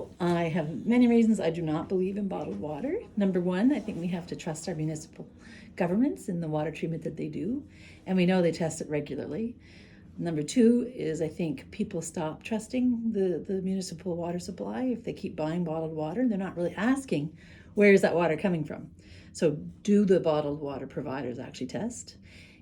So I have many reasons I do not believe in bottled water. Number one, I think we have to trust our municipal governments in the water treatment that they do, and we know they test it regularly. Number two is I think people stop trusting the municipal water supply if they keep buying bottled water. They're not really asking, where is that water coming from? So do the bottled water providers actually test?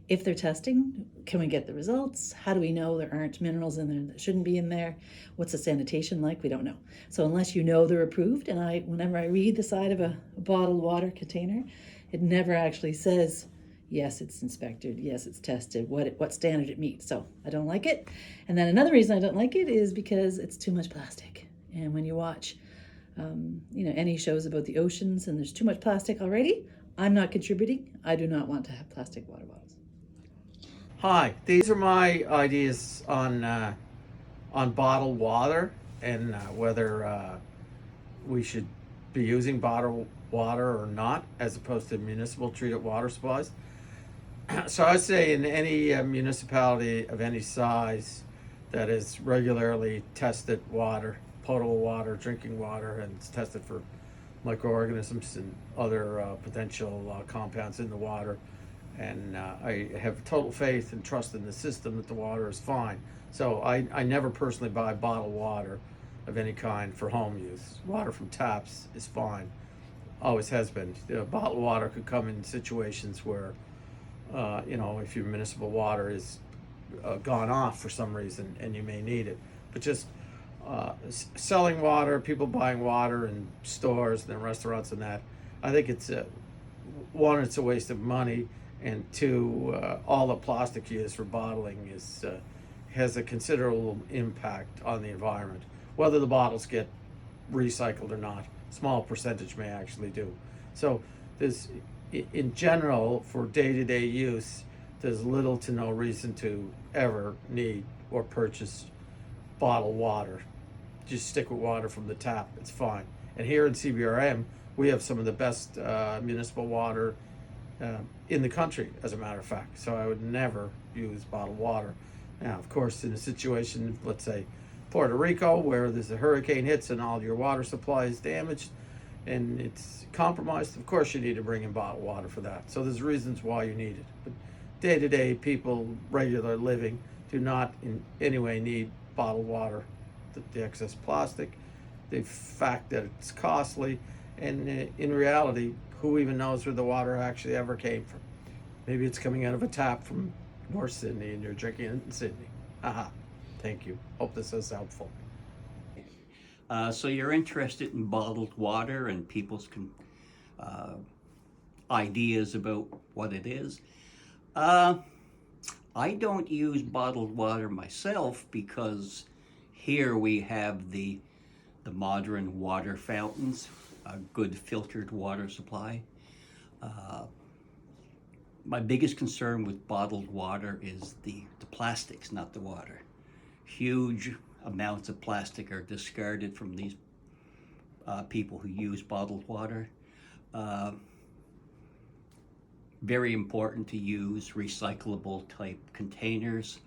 If they're testing, can we get the results? How do we know there aren't minerals in there that shouldn't be in there? What's the sanitation like? We don't know. So unless you know they're approved, and whenever I read the side of a bottled water container, it never actually says, yes, it's inspected, yes, it's tested, what standard it meets. So I don't like it. And then another reason I don't like it is because it's too much plastic. And when you watch, any shows about the oceans and there's too much plastic already, I'm not contributing. I do not want to have plastic water bottles. Hi, these are my ideas on bottled water and whether we should be using bottled water or not, as opposed to municipal treated water supplies. So I say in any municipality of any size that is regularly tested water, potable water, drinking water, and it's tested for microorganisms and other potential compounds in the water, and I have total faith and trust in the system that the water is fine. So I never personally buy bottled water of any kind for home use. Water from taps is fine, always has been. Bottled water could come in situations where, if your municipal water is gone off for some reason and you may need it. But just selling water, people buying water in stores and in restaurants and that, I think it's one, it's a waste of money, and two, all the plastic used for bottling has a considerable impact on the environment. Whether the bottles get recycled or not, small percentage may actually do. So there's, in general, for day-to-day use, there's little to no reason to ever need or purchase bottled water. Just stick with water from the tap, it's fine. And here in CBRM, we have some of the best municipal water in the country, as a matter of fact. So I would never use bottled water. Now, of course, in a situation, let's say Puerto Rico, where there's a hurricane hits and all your water supply is damaged and it's compromised, of course you need to bring in bottled water for that. So there's reasons why you need it. But day-to-day people, regular living, do not in any way need bottled water. The excess plastic, the fact that it's costly, and in reality, who even knows where the water actually ever came from? Maybe it's coming out of a tap from North Sydney and you're drinking it in Sydney. Haha. Thank you. Hope this is helpful. So you're interested in bottled water and people's ideas about what it is. I don't use bottled water myself because here we have the modern water fountains, a good filtered water supply. My biggest concern with bottled water is the plastics, not the water. Huge amounts of plastic are discarded from these people who use bottled water. Very important to use recyclable type containers.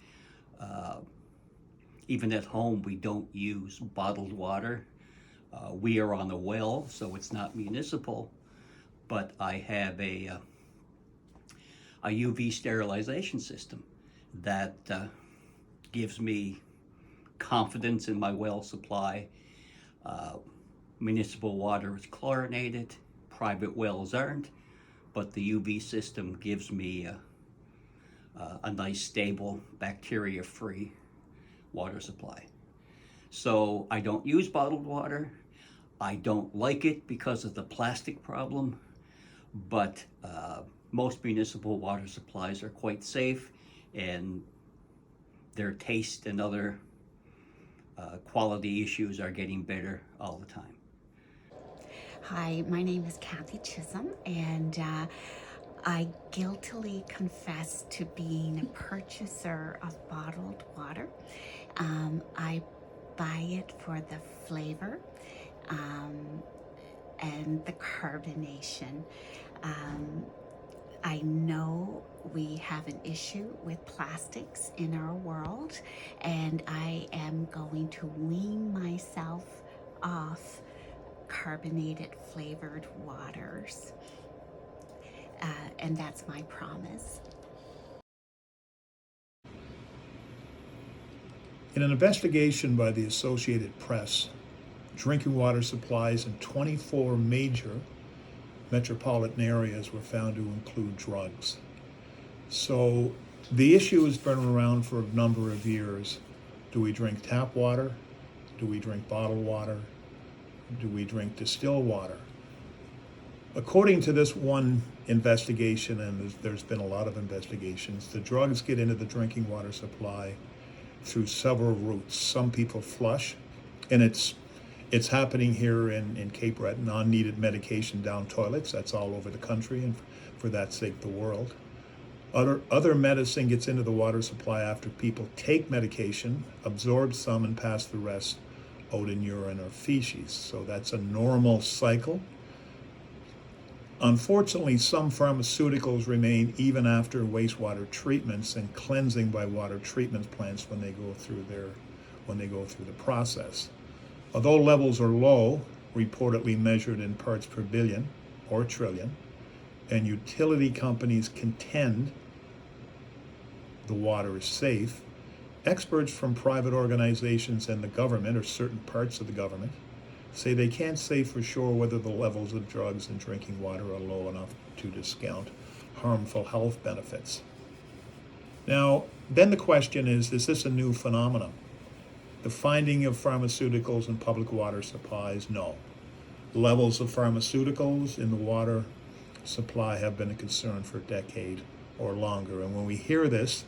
Even at home, we don't use bottled water. We are on a well, so it's not municipal, but I have a UV sterilization system that gives me confidence in my well supply. Municipal water is chlorinated, private wells aren't, but the UV system gives me a nice, stable, bacteria-free water supply. So I don't use bottled water. I don't like it because of the plastic problem, but most municipal water supplies are quite safe, and their taste and other quality issues are getting better all the time. Hi, my name is Kathy Chisholm, and I guiltily confess to being a purchaser of bottled water. I buy it for the flavor and the carbonation. I know we have an issue with plastics in our world, and I am going to wean myself off carbonated flavored waters. And that's my promise. In an investigation by the Associated Press, drinking water supplies in 24 major metropolitan areas were found to include drugs. So the issue has been around for a number of years. Do we drink tap water? Do we drink bottled water? Do we drink distilled water? According to this one investigation, and there's been a lot of investigations, the drugs get into the drinking water supply through several routes. Some people flush, and it's happening here in Cape Breton, non-needed medication down toilets. That's all over the country, and for that sake, the world. Other medicine gets into the water supply after people take medication, absorb some, and pass the rest out in urine or feces. So that's a normal cycle. Unfortunately, some pharmaceuticals remain even after wastewater treatments and cleansing by water treatment plants when they go through the process. Although levels are low, reportedly measured in parts per billion or trillion, and utility companies contend the water is safe, experts from private organizations and the government, or certain parts of the government, say they can't say for sure whether the levels of drugs in drinking water are low enough to discount harmful health benefits. Now, then the question is this a new phenomenon? The finding of pharmaceuticals in public water supplies? No. Levels of pharmaceuticals in the water supply have been a concern for a decade or longer, and when we hear this,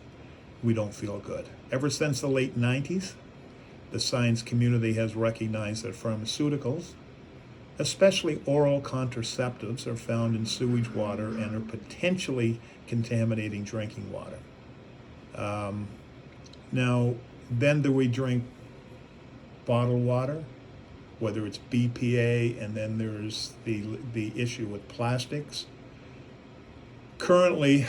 we don't feel good. Ever since the late 90s, the science community has recognized that pharmaceuticals, especially oral contraceptives, are found in sewage water and are potentially contaminating drinking water. Now, then do we drink bottled water, whether it's BPA, and then there's the issue with plastics. Currently,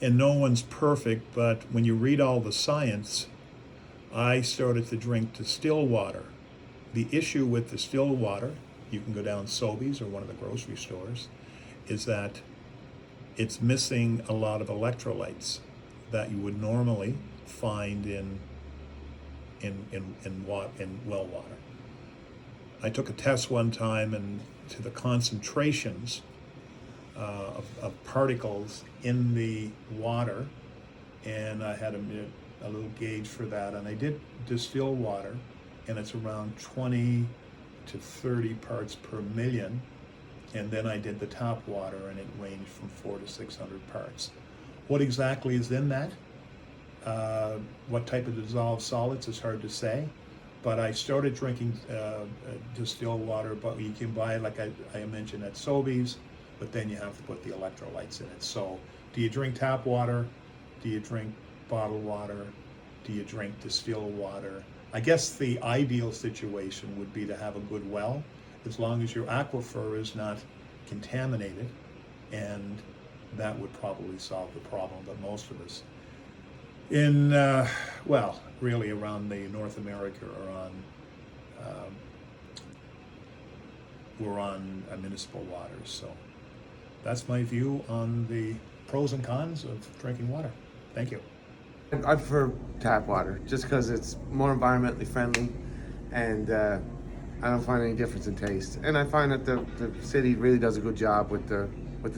and no one's perfect, but when you read all the science, I started to drink distilled water. The issue with distilled water, you can go down Sobeys or one of the grocery stores, is that it's missing a lot of electrolytes that you would normally find in well water. I took a test one time and to the concentrations of particles in the water, and I had a little gauge for that, and I did distill water, and it's around 20 to 30 parts per million, and then I did the tap water, and it ranged from 400 to 600 parts. What exactly is in that? What type of dissolved solids is hard to say, but I started drinking distilled water, but you can buy, like I mentioned, at Sobeys, but then you have to put the electrolytes in it. So do you drink tap water? Do you drink bottled water? Do you drink distilled water? I guess the ideal situation would be to have a good well, as long as your aquifer is not contaminated, and that would probably solve the problem. But most of us really around the North America we're on municipal waters. So that's my view on the pros and cons of drinking water. Thank you. I prefer tap water just because it's more environmentally friendly, and I don't find any difference in taste. And I find that the city really does a good job with the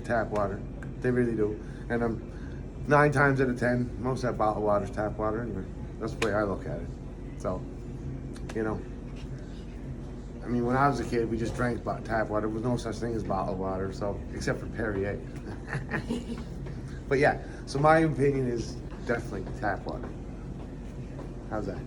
tap water. They really do. And 9 times out of 10, most of that bottled water is tap water anyway. That's the way I look at it. So, I mean, when I was a kid, we just drank tap water. There was no such thing as bottled water, so except for Perrier. But yeah, so my opinion is definitely tap water. How's that?